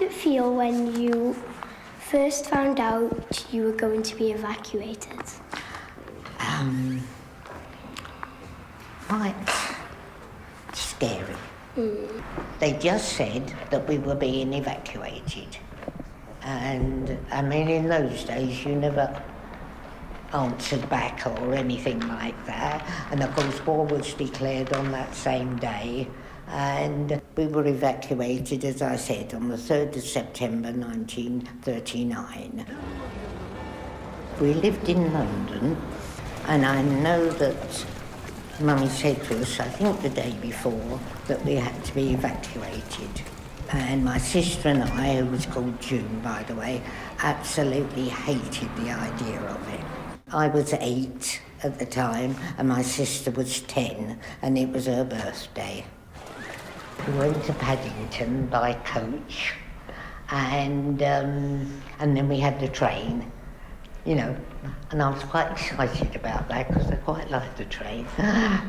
it feel when you first found out you were going to be evacuated? Quite scary. They just said that we were being evacuated. And, I mean, in those days, you never answered back or anything like that. And, of course, war was declared on that same day. And we were evacuated, as I said, on the 3rd of September 1939. We lived in London, and I know that Mummy said to us, I think the day before, that we had to be evacuated. And my sister and I, who was called June, by the way, absolutely hated the idea of it. I was 8 at the time, and my sister was 10, and it was her birthday. We went to Paddington by coach, and then we had the train, you know, and I was quite excited about that because I quite liked the train.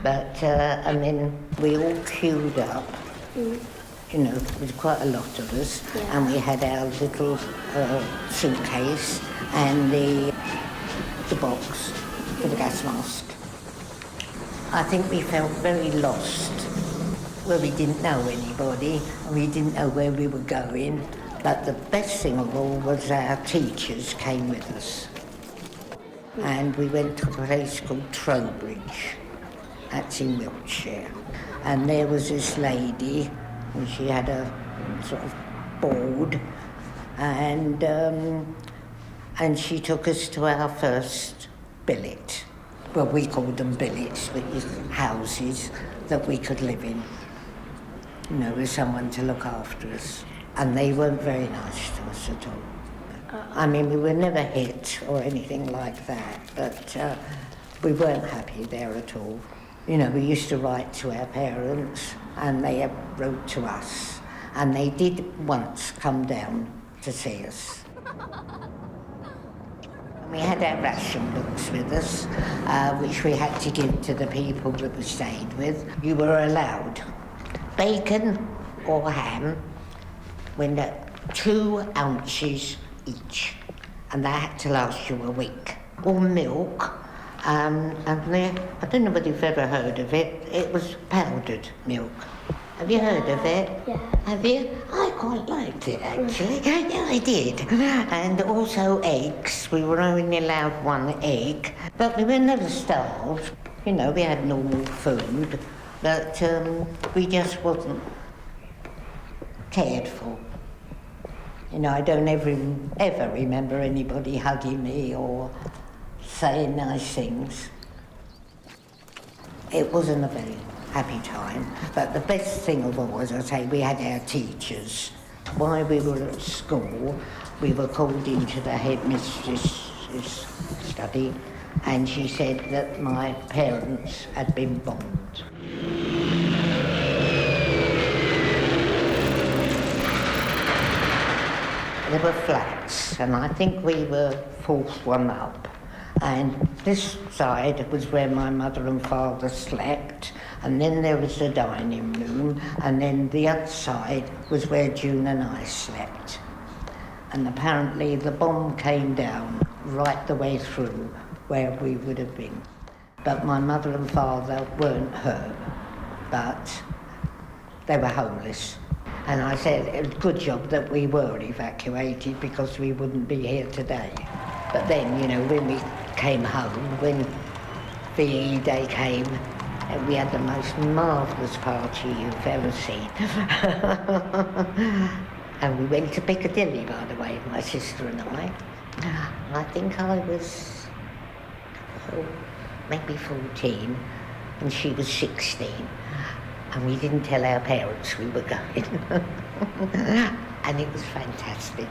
But and then we all queued up. You know, there was quite a lot of us, and we had our little suitcase and the box for the gas mask. I think we felt very lost, where we didn't know anybody and we didn't know where we were going. But the best thing of all was our teachers came with us. And we went to a place called Trowbridge, that's in Wiltshire. And there was this lady, and she had a sort of board, and she took us to our first billet. Well, we called them billets, but houses that we could live in, you know, with someone to look after us. And they weren't very nice to us at all. I mean, we were never hit or anything like that, but we weren't happy there at all. You know, we used to write to our parents, and they wrote to us, and they did once come down to see us. We had our ration books with us, which we had to give to the people that we stayed with. You were allowed bacon or ham, when 2 ounces each, and that had to last you a week. Or milk, and I don't know whether you've ever heard of it, it was powdered milk. Have you heard of it? Yeah. Have you? I quite liked it, actually. Yeah, I did. And also eggs. We were only allowed 1 egg, but we were never starved. You know, we had normal food, but we just wasn't cared for. You know, I don't ever remember anybody hugging me or saying nice things. It wasn't a very happy time, but the best thing of all, as I say, we had our teachers. While we were at school, we were called into the headmistress's study, and she said that my parents had been bombed. There were flats, and I think we were 4th one up. And this side was where my mother and father slept, and then there was the dining room, and then the other side was where June and I slept. And apparently the bomb came down right the way through where we would have been. But my mother and father weren't hurt, but they were homeless. And I said, it was a good job that we were evacuated because we wouldn't be here today. But then, you know, when we came home, when VE Day came, we had the most marvellous party you've ever seen. And we went to Piccadilly, by the way, my sister and I. I think I was maybe 14, and she was 16. And we didn't tell our parents we were going. And it was fantastic.